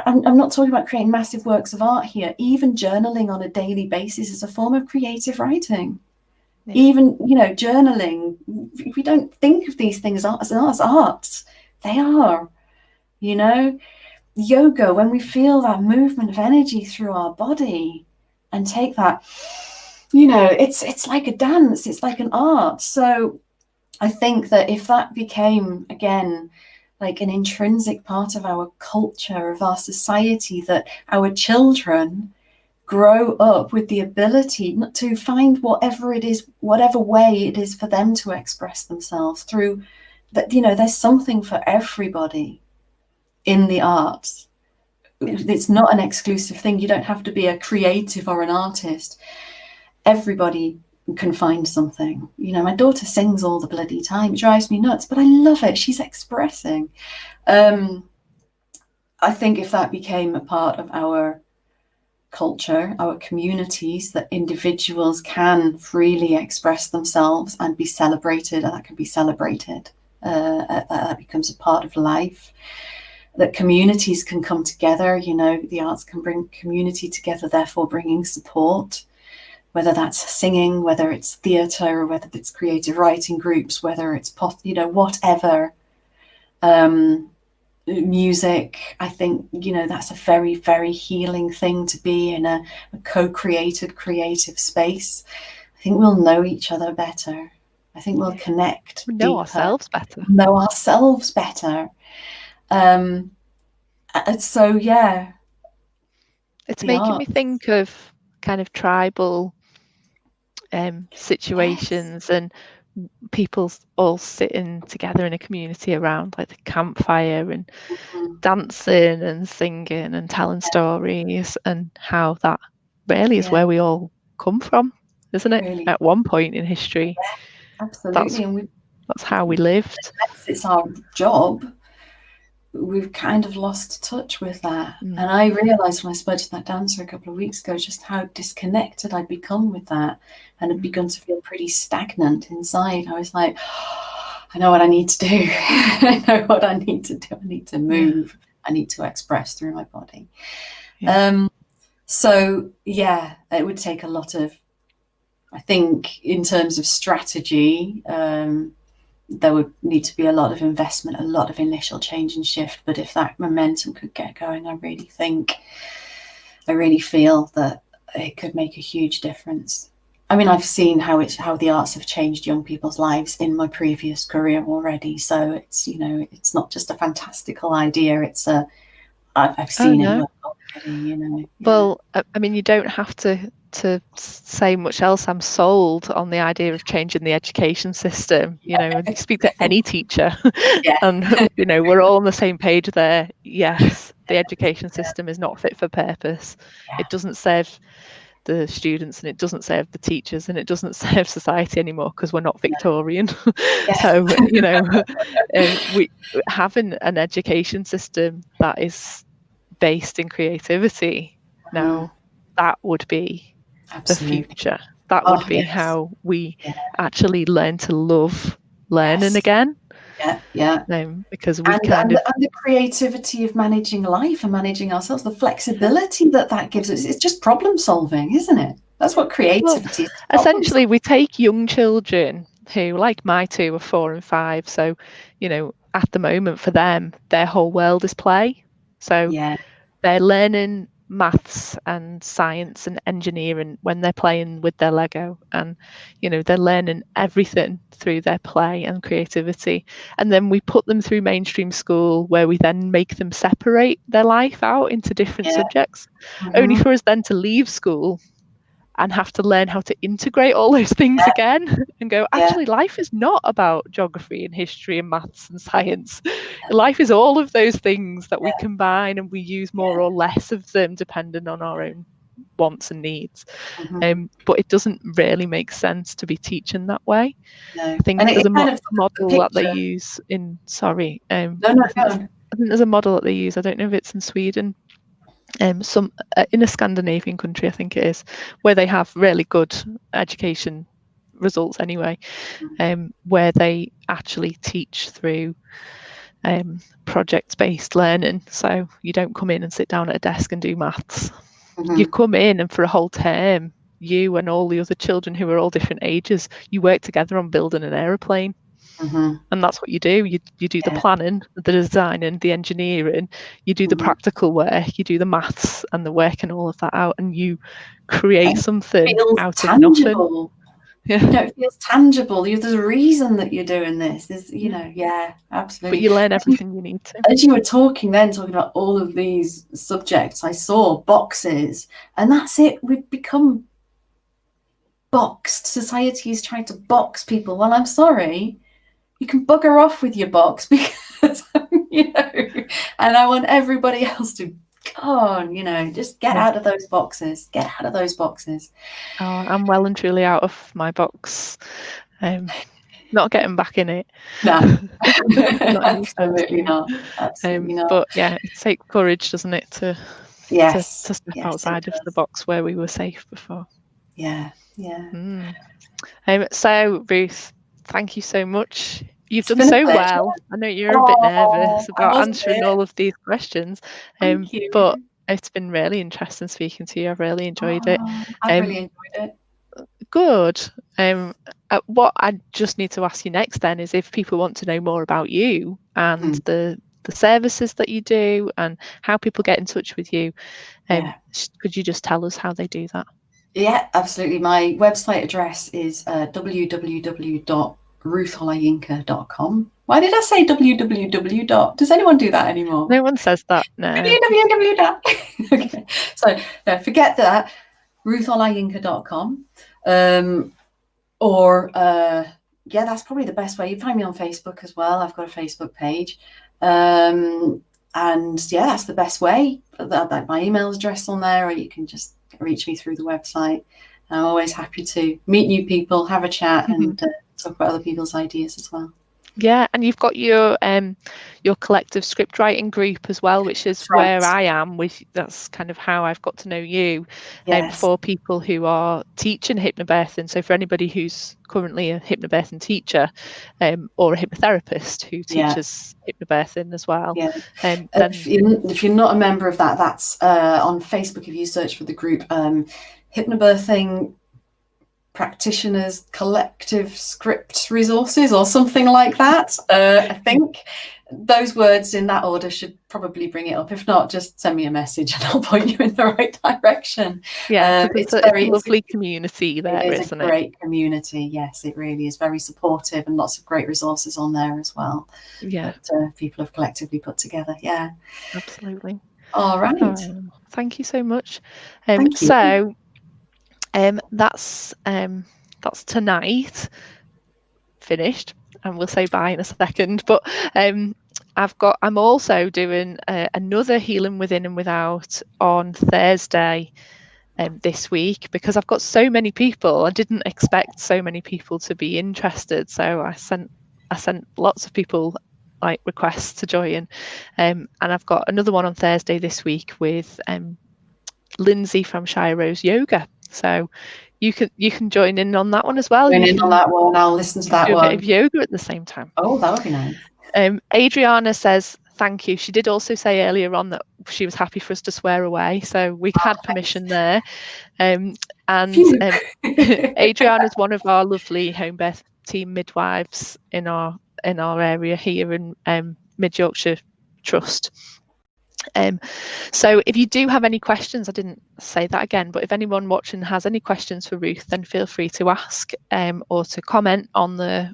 I'm not talking about creating massive works of art here. Even journaling on a daily basis is a form of creative writing. Yeah. Even journaling, we don't think of these things as arts. They are. Yoga, when we feel that movement of energy through our body and take that, it's like a dance, it's like an art. So I think that if that became, again, like an intrinsic part of our culture, of our society, that our children grow up with the ability to find whatever way it is for them to express themselves through that, there's something for everybody in the arts. It's not an exclusive thing. You don't have to be a creative or an artist. Everybody can find something. My daughter sings all the bloody time. It drives me nuts, but I love it. She's expressing. I think if that became a part of our culture, our communities, that individuals can freely express themselves and be celebrated, and that can be celebrated, that becomes a part of life. That communities can come together, the arts can bring community together, therefore bringing support, whether that's singing, whether it's theatre, or whether it's creative writing groups, whether it's whatever, music. I think, that's a very, very healing thing, to be in a co-created creative space. I think we'll know each other better. I think we'll connect deeper. Know ourselves better. So yeah, it's making me think of kind of tribal situations, and people all sitting together in a community around like the campfire and dancing and singing and telling stories, and how that really is where we all come from, isn't it? Really? At one point in history. Absolutely. That's how we lived. Unless it's our job, we've kind of lost touch with that. And I realised when I spoke to that dancer a couple of weeks ago just how disconnected I'd become with that, and had begun to feel pretty stagnant inside. I was like, I know what I need to do. I know what I need to do. I need to move. I need to express through my body. So yeah, it would take a lot of, I think, in terms of strategy, there would need to be a lot of investment, a lot of initial change and shift. But if that momentum could get going, I really feel that it could make a huge difference. I mean, I've seen how the arts have changed young people's lives in my previous career already. So it's, it's not just a fantastical idea. I've seen it work already, Well, I mean, you don't have to say much else. I'm sold on the idea of changing the education system. You speak to any teacher and we're all on the same page there. Yes, the education system is not fit for purpose. It doesn't serve the students, and it doesn't serve the teachers, and it doesn't serve society anymore, because we're not Victorian. So we having an education system that is based in creativity now, that would be Absolutely. The future. That would be how we actually learn to love learning again. Because we and the creativity of managing life and managing ourselves, the flexibility that gives us. It's just problem solving, isn't it? That's what creativity is. Essentially, we take young children who, like my two, are 4 and 5. So, at the moment for them, their whole world is play. So they're learning maths and science and engineering when they're playing with their Lego, and they're learning everything through their play and creativity. And then we put them through mainstream school, where we then make them separate their life out into different subjects, only for us then to leave school and have to learn how to integrate all those things again and go, actually, life is not about geography and history and maths and science. Life is all of those things that we combine, and we use more or less of them depending on our own wants and needs. But it doesn't really make sense to be teaching that way. No. I think there's a model that they use in, I think there's a model that they use, I don't know if it's in Sweden, some in a Scandinavian country, I think it is, where they have really good education results anyway, where they actually teach through project-based learning. So you don't come in and sit down at a desk and do maths. You come in, and for a whole term, you and all the other children who are all different ages, you work together on building an aeroplane. And that's what you do. You do the planning, the designing, the engineering, you do the practical work, you do the maths and the work and all of that out, and you create something out tangible. of nothing. It feels tangible. There's a reason that you're doing this. There's, absolutely. But you learn everything you need to. As you were talking about all of these subjects, I saw boxes, and that's it. We've become boxed. Society is trying to box people. Well, I'm sorry. You can bugger off with your box, because, and I want everybody else to go on, just get out of those boxes. Get out of those boxes. Oh, I'm well and truly out of my box. Not getting back in it. No, absolutely not. Absolutely not. But yeah, it takes courage, doesn't it, to step outside of the box where we were safe before. Yeah. So Ruth, thank you so much. You've done so well. I know you're a bit nervous about answering all of these questions, but it's been really interesting speaking to you. I've really enjoyed it. I really enjoyed it. Good. What I just need to ask you next then is, if people want to know more about you and the services that you do and how people get in touch with you, could you just tell us how they do that? Yeah, absolutely. My website address is www.rutholayinka.com. Why did I say www? Does anyone do that anymore? No one says that, no. www. Okay, so no, forget that. rutholayinka.com. That's probably the best way. You find me on Facebook as well. I've got a Facebook page. And that's the best way. My email address on there, or you can just reach me through the website. I'm always happy to meet new people, have a chat, and talk about other people's ideas as well. Yeah, and you've got your collective script writing group as well, which is where I am. That's kind of how I've got to know you. For people who are teaching hypnobirthing, so for anybody who's currently a hypnobirthing teacher, or a hypnotherapist who teaches hypnobirthing as well. Then if you're not a member of that, that's on Facebook. If you search for the group Hypnobirthing Practitioners Collective Script Resources or something like that. I think those words in that order should probably bring it up. If not, just send me a message and I'll point you in the right direction. It's a lovely community there, isn't it? It's a great community. Yes, it really is very supportive, and lots of great resources on there as well. That people have collectively put together. Yeah, absolutely. All right. Thank you so much. Thank you. So that's tonight finished, and we'll say bye in a second, but I'm also doing another Healing Within and Without on Thursday this week, because I've got so many people. I didn't expect so many people to be interested, so I sent lots of people like requests to join, and I've got another one on Thursday this week with Lindsay from Shy Rose Yoga. So you can join in on that one as well. Join in on that one. I'll listen to that one. Do a bit of yoga at the same time. Oh, that would be nice. Adriana says thank you. She did also say earlier on that she was happy for us to swear away, so we had permission there. Adriana is one of our lovely home birth team midwives in our area here in Mid Yorkshire Trust. So if you do have any questions, I didn't say that again, but if anyone watching has any questions for Ruth, then feel free to ask or to comment on the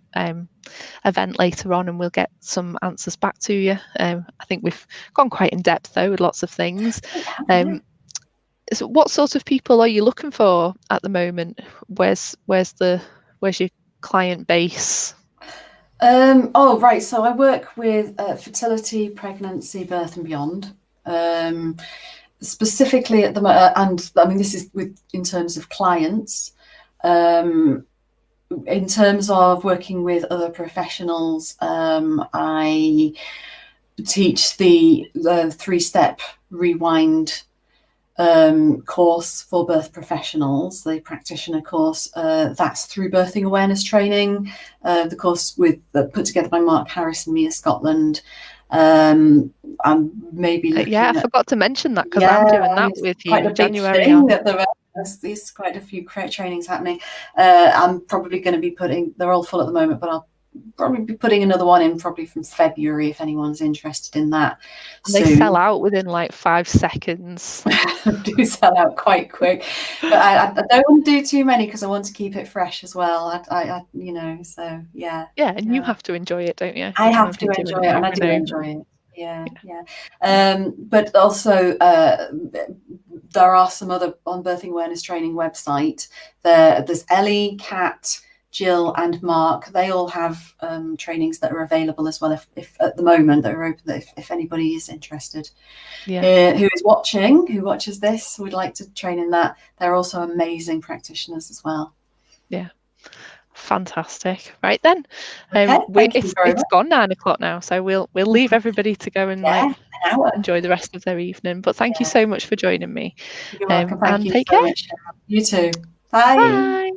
event later on, and we'll get some answers back to you. I think we've gone quite in depth though with lots of things. So what sort of people are you looking for at the moment? Where's your client base? Oh, right. So I work with fertility, pregnancy, birth, and beyond. Specifically at the moment, and I mean, this is in terms of clients. In terms of working with other professionals, I teach the 3-step rewind course for birth professionals, the practitioner course. That's through Birthing Awareness Training, the course put together by Mark Harris and Mia Scotland. I'm maybe looking I forgot to mention that, because I'm doing that with you in January. There's quite a few trainings happening. I'm probably going to be they're all full at the moment, but I'll probably be putting another one in probably from February if anyone's interested in that. And they sell out within like 5 seconds. Do sell out quite quick, but I don't want to do too many because I want to keep it fresh as well. So yeah. Yeah, and you have to enjoy it, don't you? I have to enjoy it, and I do enjoy it. Yeah. But also there are some other on Birthing Awareness Training website. There's Ellie, Kat, Jill, and Mark. They all have trainings that are available as well. If at the moment that are open, if anybody is interested, who watches this, would like to train in that. They're also amazing practitioners as well. Yeah. Fantastic. Right then, it's gone 9 o'clock now, so we'll leave everybody to go and enjoy the rest of their evening. But thank you so much for joining me. You're welcome. Thank you so much. You too. Bye.